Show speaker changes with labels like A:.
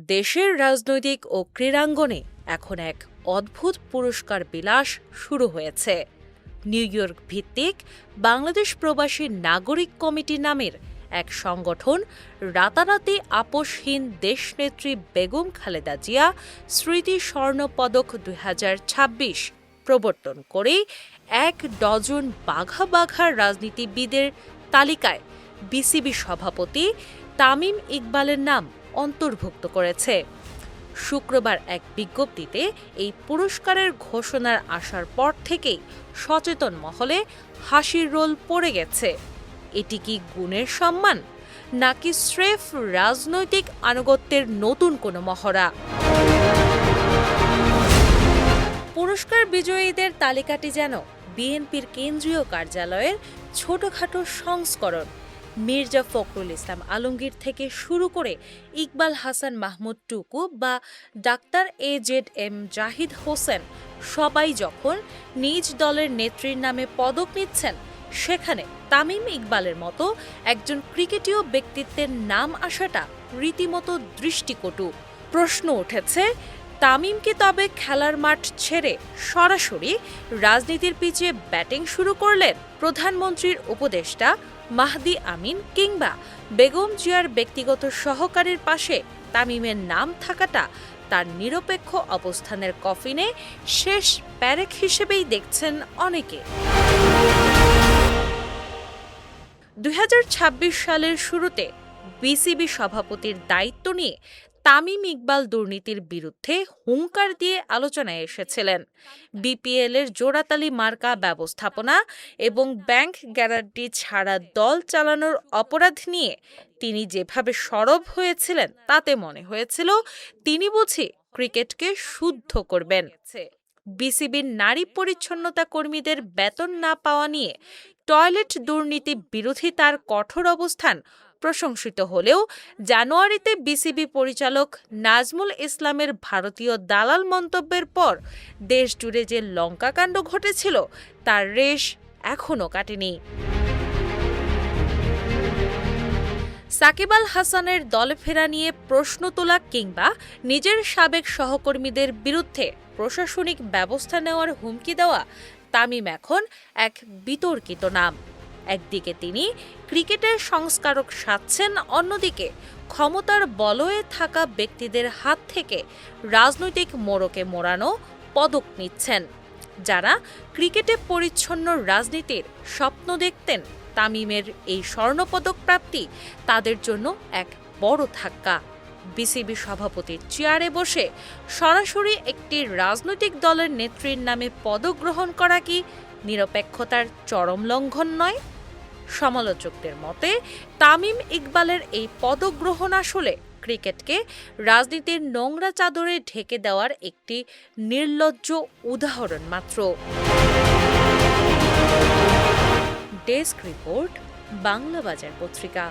A: দেশের রাজনৈতিক ও ক্রীড়াঙ্গনে এখন এক অদ্ভুত পুরস্কার বিলাস শুরু হয়েছে। নিউ ইয়র্ক ভিত্তিক বাংলাদেশ প্রবাসী নাগরিক কমিটি নামের এক সংগঠন রাতারাতি আপোষহীন দেশনেত্রী বেগম খালেদা জিয়া স্মৃতি স্বর্ণপদক ২০২৬ প্রবর্তন করে ১ ডজন বাঘা বাঘা রাজনীতিবিদের তালিকায় বিসিবি সভাপতি তামিম ইকবালের নাম অন্তর্ভুক্ত করেছে। শুক্রবার এক বিজ্ঞপ্তিতে এই পুরস্কারের ঘোষণার আসার পর থেকেই সচেতন মহলে হাসির রোল পড়ে গেছে। এটি কি গুণের সম্মান, নাকি স্রেফ রাজনৈতিক আনুগত্যের নতুন কোনো মহড়া? পুরস্কার বিজয়ীদের তালিকাটি যেন বিএনপির কেন্দ্রীয় কার্যালয়ের ছোটখাটো সংস্করণ। মির্জা ফখরুল ইসলাম আলমগীর থেকে শুরু করে ইকবাল হাসান মাহমুদ টুকু বা ডাক্তার AZM জাহিদ হোসেন সবাই যখন নিজ দলের নেত্রীর নামে পদক নিচ্ছেন, সেখানে তামিম ইকবালের মতো একজন ক্রিকেটীয় ব্যক্তিত্বের নাম আসাটা রীতিমতো দৃষ্টিকটু। প্রশ্ন উঠেছে, তামিম কি তবে খেলার মাঠ ছেড়ে সরাসরি রাজনীতির পিচে ব্যাটিং শুরু করলেন? প্রধানমন্ত্রীর উপদেষ্টা মাহদি আমিন কিংবা বেগম জিয়ার ব্যক্তিগত সহকারীর পাশে তামিমের নাম থাকাটা তার নিরপেক্ষ অবস্থানের কফিনে শেষ প্যারেক হিসেবেই দেখছেন অনেকে। ২০২৬ সালের শুরুতে বিসিবি সভাপতির দায়িত্ব নিয়ে তামিম ইকবাল দুর্নীতির বিরুদ্ধে হুঙ্কার দিয়ে আলোচনায় এসেছিলেন। বিপিএলের জোড়াতালি মার্কা ব্যবস্থাপনা এবং ব্যাংক গ্যারান্টি ছাড়া দল চালানোর অপরাধ নিয়ে তিনি যেভাবে সরব হয়েছিলেন, তাতে মনে হয়েছিল তিনি বুঝি ক্রিকেটকে শুদ্ধ করবেন। বিসিবির নারী পরিচ্ছন্নতা কর্মীদের বেতন না পাওয়া নিয়ে টয়লেট দুর্নীতি বিরোধী তার কঠোর অবস্থান প্রশংসিত হলেও জানুয়ারিতে বিসিবি পরিচালক নাজমুল ইসলামের ভারতীয় দালাল মন্তব্যের পর দেশজুড়ে যে লঙ্কাকাণ্ড ঘটেছিল, তার রেশ এখনও কাটেনি। সাকিব আল হাসানের দলে ফেরা নিয়ে প্রশ্ন তোলা কিংবা নিজের সাবেক সহকর্মীদের বিরুদ্ধে প্রশাসনিক ব্যবস্থা নেওয়ার হুমকি দেওয়া তামিম এখন এক বিতর্কিত নাম। একদিকে তিনি ক্রিকেটের সংস্কারক সাজছেন, অন্যদিকে ক্ষমতার বলয়ে থাকা ব্যক্তিদের হাত থেকে রাজনৈতিক মোড়কে মোড়ানো পদক নিচ্ছেন। যারা ক্রিকেটে পরিচ্ছন্ন রাজনীতির স্বপ্ন দেখতেন, তামিমের এই স্বর্ণপদক প্রাপ্তি তাদের জন্য এক বড় ধাক্কা। বিসিবি সভাপতির চেয়ারে বসে সরাসরি একটি রাজনৈতিক দলের নেত্রীর নামে পদক গ্রহণ করা কি নিরপেক্ষতার চরম লঙ্ঘন নয়? সমালোচকদের মতে তামিম ইকবালের এই পদক গ্রহণ আসলে ক্রিকেটকে রাজনীতির নোংরা চাদরে ঢেকে দেওয়ার একটি নির্লজ্জ উদাহরণ মাত্র। ডেস্ক রিপোর্ট, বাংলা বাজার পত্রিকা।